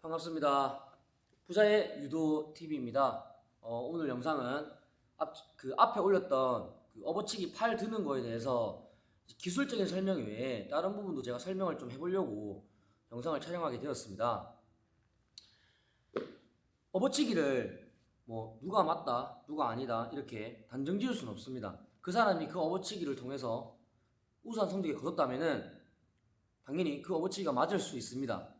반갑습니다. 부자의 유도 TV입니다. 오늘 영상은 앞에 올렸던 업어치기 팔 드는 거에 대해서 기술적인 설명 외에 다른 부분도 제가 설명을 좀 해보려고 영상을 촬영하게 되었습니다. 업어치기를 뭐 누가 맞다, 누가 아니다 이렇게 단정 지을 수는 없습니다. 그 사람이 그 업어치기를 통해서 우수한 성적을 거뒀다면은 당연히 그 업어치기가 맞을 수 있습니다.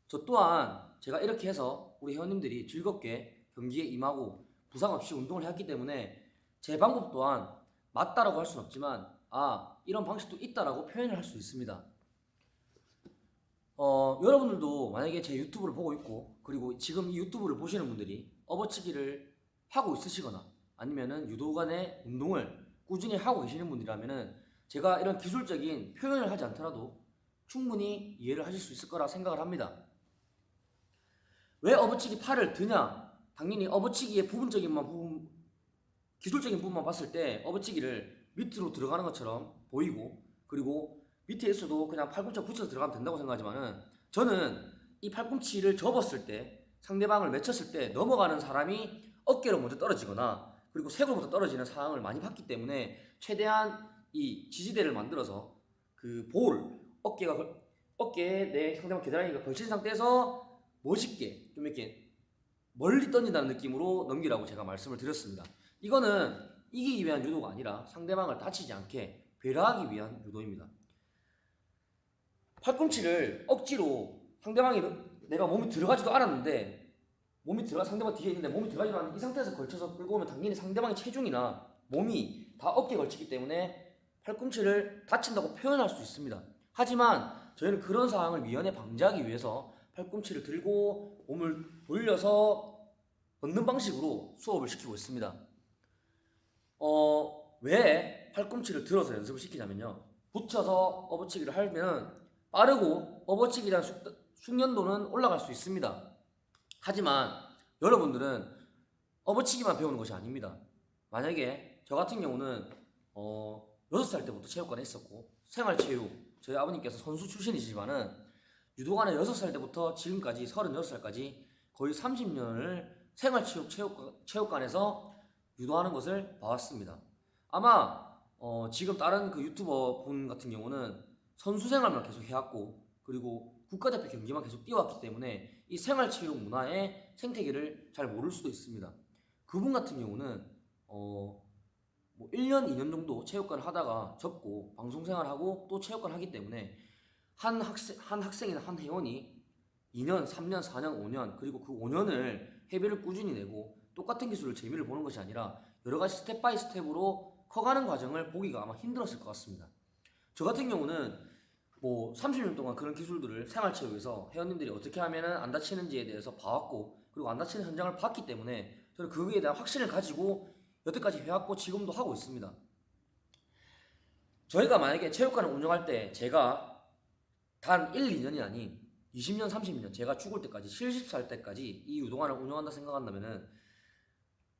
저 또한 제가 이렇게 해서 우리 회원님들이 즐겁게 경기에 임하고 부상 없이 운동을 했기 때문에 제 방법 또한 맞다라고 할 수는 없지만 이런 방식도 있다라고 표현을 할 수 있습니다. 여러분들도 만약에 제 유튜브를 보고 있고 그리고 지금 이 유튜브를 보시는 분들이 업어치기를 하고 있으시거나 아니면은 유도간의 운동을 꾸준히 하고 계시는 분들이라면은 제가 이런 기술적인 표현을 하지 않더라도 충분히 이해를 하실 수 있을 거라 생각을 합니다. 왜 업어치기 팔을 드냐? 당연히 업어치기의 기술적인 부분만 봤을 때 업어치기를 밑으로 들어가는 것처럼 보이고 그리고 밑에 있어도 그냥 팔꿈치 붙여서 들어가면 된다고 생각하지만은 저는 이 팔꿈치를 접었을 때 상대방을 맺혔을 때 넘어가는 사람이 어깨로 먼저 떨어지거나 그리고 쇄골부터 떨어지는 상황을 많이 봤기 때문에 최대한 이 지지대를 만들어서 그 어깨에 내 상대방 겨드랑이가 걸친 상태에서 멋있게 좀 이렇게 멀리 던진다는 느낌으로 넘기라고 제가 말씀을 드렸습니다. 이거는 이기기 위한 유도가 아니라 상대방을 다치지 않게 배려하기 위한 유도입니다. 팔꿈치를 억지로 상대방이 내가 몸이 들어가지도 않았는데 상대방 뒤에 있는데 몸이 들어가지도 않았는데 이 상태에서 걸쳐서 끌고 오면 당연히 상대방의 체중이나 몸이 다 어깨에 걸치기 때문에 팔꿈치를 다친다고 표현할 수 있습니다. 하지만 저희는 그런 상황을 미연에 방지하기 위해서 팔꿈치를 들고 몸을 돌려서 걷는 방식으로 수업을 시키고 있습니다. 왜 팔꿈치를 들어서 연습을 시키냐면요. 붙여서 업어치기를 하면 빠르고 업어치기에 대한 숙련도는 올라갈 수 있습니다. 하지만 여러분들은 업어치기만 배우는 것이 아닙니다. 만약에 저 같은 경우는 6살 때부터 체육관에 있었고 생활체육 저희 아버님께서 선수 출신이시지만은 유도관에 6살 때부터 지금까지 36살까지 거의 30년을 체육관에서 유도하는 것을 봐왔습니다. 아마 지금 다른 그 유튜버 분 같은 경우는 선수 생활만 계속 해왔고 그리고 국가대표 경기만 계속 뛰어왔기 때문에 이 생활체육 문화의 생태계를 잘 모를 수도 있습니다. 그분 같은 경우는 뭐 1년, 2년 정도 체육관을 하다가 접고 방송생활하고 또 체육관을 하기 때문에 한 학생이나 한 회원이 2년, 3년, 4년, 5년 그리고 그 5년을 회비를 꾸준히 내고 똑같은 기술을 재미를 보는 것이 아니라 여러 가지 스텝 바이 스텝으로 커가는 과정을 보기가 아마 힘들었을 것 같습니다. 저 같은 경우는 뭐 30년 동안 그런 기술들을 생활체육에서 회원님들이 어떻게 하면 안 다치는지에 대해서 봐왔고 그리고 안 다치는 현장을 봤기 때문에 저는 그거에 대한 확신을 가지고 여태까지 해왔고 지금도 하고 있습니다. 저희가 만약에 체육관을 운영할 때 제가 단 1, 2년이 아닌 20년, 30년 제가 죽을 때까지 70살 때까지 이 유도관을 운영한다 생각한다면은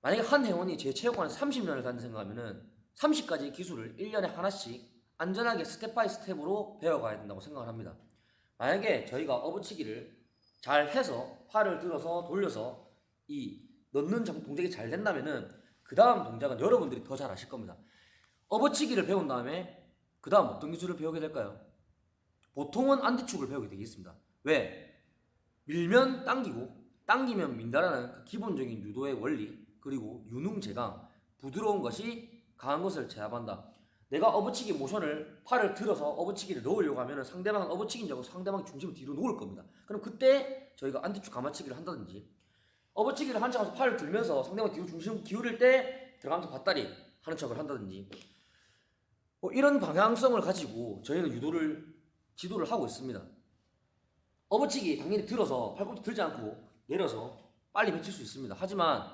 만약에 한 회원이 제 체육관에서 30년을 다닌다 생각하면은 30가지 기술을 1년에 하나씩 안전하게 스텝 바이 스텝으로 배워가야 된다고 생각을 합니다. 만약에 저희가 업어치기를 잘 해서 팔을 들어서 돌려서 이 넣는 동작이 잘 된다면은 그 다음 동작은 여러분들이 더 잘 아실 겁니다. 업어치기를 배운 다음에 그 다음 어떤 기술을 배우게 될까요? 보통은 안디축을 배우게 되겠습니다. 왜? 밀면 당기고 당기면 민다라는 그 기본적인 유도의 원리 그리고 유능제강 부드러운 것이 강한 것을 제압한다. 내가 업어치기 모션을 팔을 들어서 업어치기를 넣으려고 하면 상대방은 업어치기인 줄 알고 상대방의 중심을 뒤로 놓을 겁니다. 그럼 그때 저희가 안디축 가마치기를 한다든지 업어치기를 한 척 하면서 팔을 들면서 상대방 뒤로 중심 기울일 때 들어가면서 밧다리 하는 척을 한다든지 이런 방향성을 가지고 저희는 유도를 지도를 하고 있습니다. 업어치기 당연히 들어서 팔꿈치 들지 않고 내려서 빨리 맺힐 수 있습니다. 하지만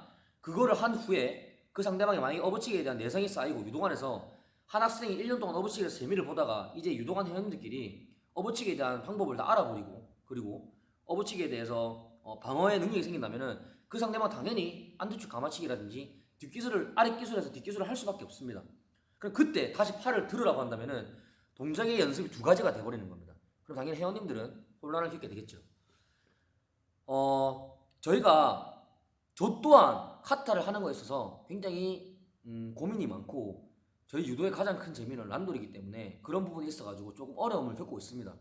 그거를 한 후에 그 상대방이 만약에 업어치기에 대한 내성이 쌓이고 유도관에서 한 학생이 1년 동안 업어치기에서 재미를 보다가 이제 유도관 회원님들끼리 업어치기에 대한 방법을 다 알아버리고 그리고 업어치기에 대해서 방어의 능력이 생긴다면은 그 상대방은 당연히 안디축 가마치기라든지 아랫기술에서 뒷기술을 할 수밖에 없습니다. 그럼 그때 다시 팔을 들으라고 한다면은 동작의 연습이 두 가지가 돼버리는 겁니다. 그럼 당연히 회원님들은 혼란을 겪게 되겠죠. 저희가 저 또한 카타를 하는 거에 있어서 굉장히 고민이 많고 저희 유도의 가장 큰 재미는 란돌이기 때문에 그런 부분이 있어가지고 조금 어려움을 겪고 있습니다.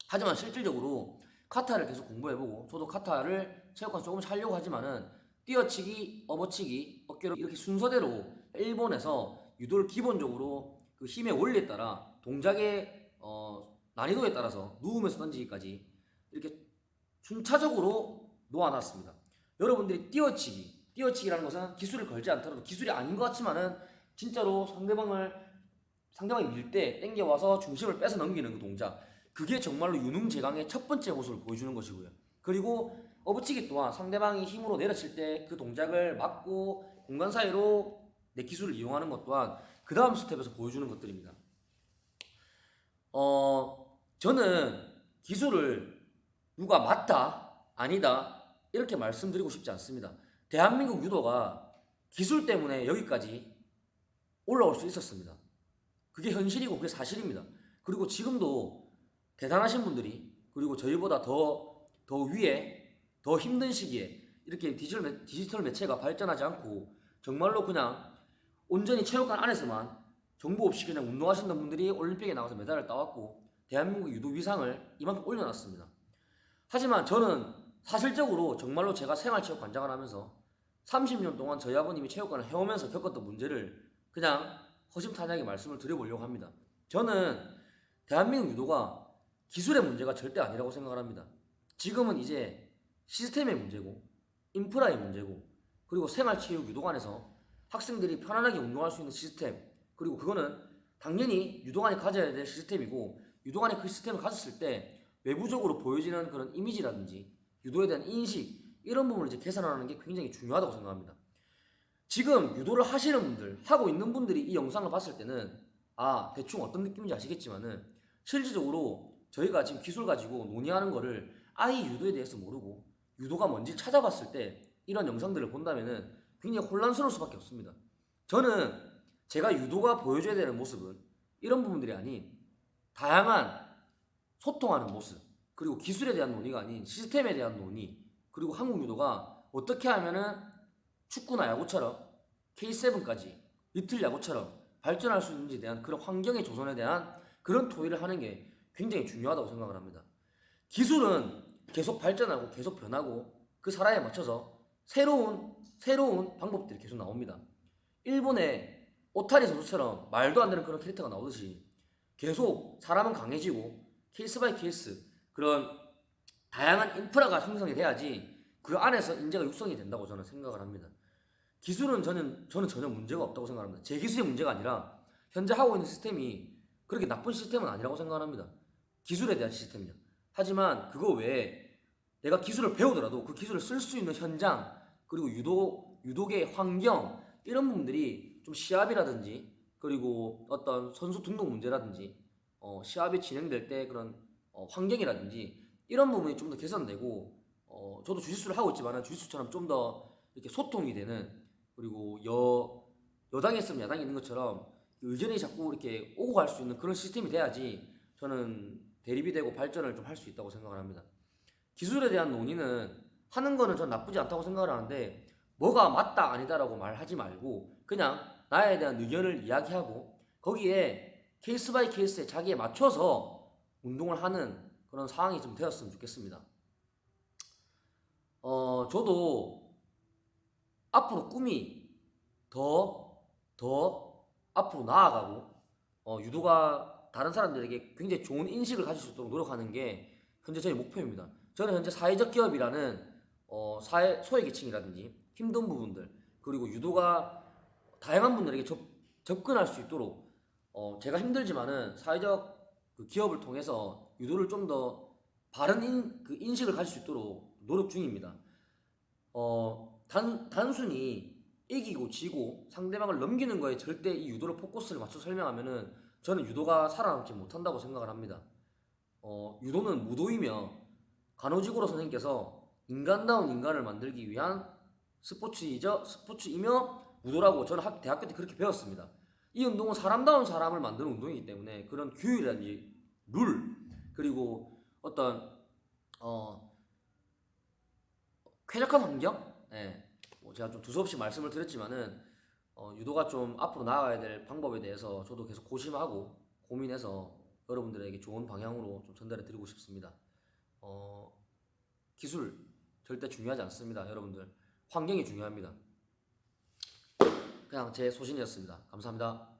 하지만 실질적으로 카타를 계속 공부해보고 저도 카타를 체육관 조금씩 하려고 하지만은 뛰어치기, 업어치기, 어깨로 이렇게 순서대로 일본에서 유도를 기본적으로 그 힘의 원리에 따라 동작의 난이도에 따라서 누우면서 던지기까지 이렇게 순차적으로 놓아놨습니다. 여러분들이 뛰어치기라는 것은 기술을 걸지 않더라도 기술이 아닌 것 같지만은 진짜로 상대방이 밀 때 땡겨와서 중심을 뺏어 넘기는 그 동작, 그게 정말로 유능제강의 첫 번째 모습을 보여주는 것이고요. 그리고 어부치기 또한 상대방이 힘으로 내려칠 때 그 동작을 막고 공간 사이로 내 기술을 이용하는 것 또한 그 다음 스텝에서 보여주는 것들입니다. 저는 기술을 누가 맞다, 아니다 이렇게 말씀드리고 싶지 않습니다. 대한민국 유도가 기술 때문에 여기까지 올라올 수 있었습니다. 그게 현실이고 그게 사실입니다. 그리고 지금도 대단하신 분들이, 그리고 저희보다 더 위에 더 힘든 시기에 이렇게 디지털 매체가 발전하지 않고 정말로 그냥 온전히 체육관 안에서만 정보 없이 그냥 운동하시는 분들이 올림픽에 나가서 메달을 따왔고 대한민국 유도 위상을 이만큼 올려놨습니다. 하지만 저는 사실적으로 정말로 제가 생활체육관장을 하면서 30년 동안 저희 아버님이 체육관을 해오면서 겪었던 문제를 그냥 허심탄회하게 말씀을 드려보려고 합니다. 저는 대한민국 유도가 기술의 문제가 절대 아니라고 생각을 합니다. 지금은 이제 시스템의 문제고 인프라의 문제고 그리고 생활체육 유도관에서 학생들이 편안하게 운동할 수 있는 시스템, 그리고 그거는 당연히 유도관이 가져야 될 시스템이고 유도관이 그 시스템을 가졌을 때 외부적으로 보여지는 그런 이미지라든지 유도에 대한 인식, 이런 부분을 이제 개선하는 게 굉장히 중요하다고 생각합니다. 지금 유도를 하시는 분들, 하고 있는 분들이 이 영상을 봤을 때는 대충 어떤 느낌인지 아시겠지만은 실질적으로 저희가 지금 기술 가지고 논의하는 거를 아예 유도에 대해서 모르고 유도가 뭔지 찾아봤을 때 이런 영상들을 본다면은 굉장히 혼란스러울 수밖에 없습니다. 저는 제가 유도가 보여줘야 되는 모습은 이런 부분들이 아닌 다양한 소통하는 모습, 그리고 기술에 대한 논의가 아닌 시스템에 대한 논의, 그리고 한국 유도가 어떻게 하면은 축구나 야구처럼 K7까지 리틀 야구처럼 발전할 수 있는지에 대한 그런 환경의 조성에 대한 그런 토의를 하는 게 굉장히 중요하다고 생각을 합니다. 기술은 계속 발전하고 계속 변하고 그 사람에 맞춰서 새로운 방법들이 계속 나옵니다. 일본의 오타니 선수처럼 말도 안 되는 그런 캐릭터가 나오듯이 계속 사람은 강해지고 케이스 바이 케이스 그런 다양한 인프라가 형성이 돼야지 그 안에서 인재가 육성이 된다고 저는 생각을 합니다. 기술은 저는 전혀 문제가 없다고 생각합니다. 제 기술의 문제가 아니라 현재 하고 있는 시스템이 그렇게 나쁜 시스템은 아니라고 생각합니다. 기술에 대한 시스템이요. 하지만 그거 외에 내가 기술을 배우더라도 그 기술을 쓸 수 있는 현장, 그리고 유도계의 환경, 이런 부분들이 좀 시합이라든지 그리고 어떤 선수 등록 문제라든지 시합이 진행될 때 그런 환경이라든지 이런 부분이 좀 더 개선되고 저도 주짓수를 하고 있지만 주짓수처럼 좀 더 이렇게 소통이 되는, 그리고 여당에 있으면 야당이 있는 것처럼 의견이 자꾸 이렇게 오고 갈 수 있는 그런 시스템이 돼야지 저는 대립이 되고 발전을 좀 할 수 있다고 생각을 합니다. 기술에 대한 논의는 하는 거는 전 나쁘지 않다고 생각을 하는데 뭐가 맞다 아니다라고 말하지 말고 그냥 나에 대한 의견을 이야기하고 거기에 케이스 바이 케이스에 자기에 맞춰서 운동을 하는 그런 상황이 좀 되었으면 좋겠습니다. 저도 앞으로 꿈이 더 앞으로 나아가고 유도가 다른 사람들에게 굉장히 좋은 인식을 가질 수 있도록 노력하는 게 현재 저희 목표입니다. 저는 현재 사회적 기업이라는 소외계층이라든지 힘든 부분들, 그리고 유도가 다양한 분들에게 접근할 수 있도록 제가 힘들지만은 사회적 그 기업을 통해서 유도를 좀 더 바른 인식을 가질 수 있도록 노력 중입니다. 단순히 이기고 지고 상대방을 넘기는 거에 절대 이 유도를 포커스를 맞춰 설명하면은 저는 유도가 살아남지 못한다고 생각을 합니다. 유도는 무도이며 간호직으로 선생님께서 인간다운 인간을 만들기 위한 스포츠이며 무도라고 저는 대학교 때 그렇게 배웠습니다. 이 운동은 사람다운 사람을 만드는 운동이기 때문에 그런 규율이라든지 룰, 그리고 어떤 쾌적한 환경? 예. 뭐 제가 좀 두서없이 말씀을 드렸지만은 유도가 좀 앞으로 나아가야 될 방법에 대해서 저도 계속 고심하고 고민해서 여러분들에게 좋은 방향으로 좀 전달해 드리고 싶습니다. 어, 기술 절대 중요하지 않습니다, 여러분들. 환경이 중요합니다. 그냥 제 소신이었습니다. 감사합니다.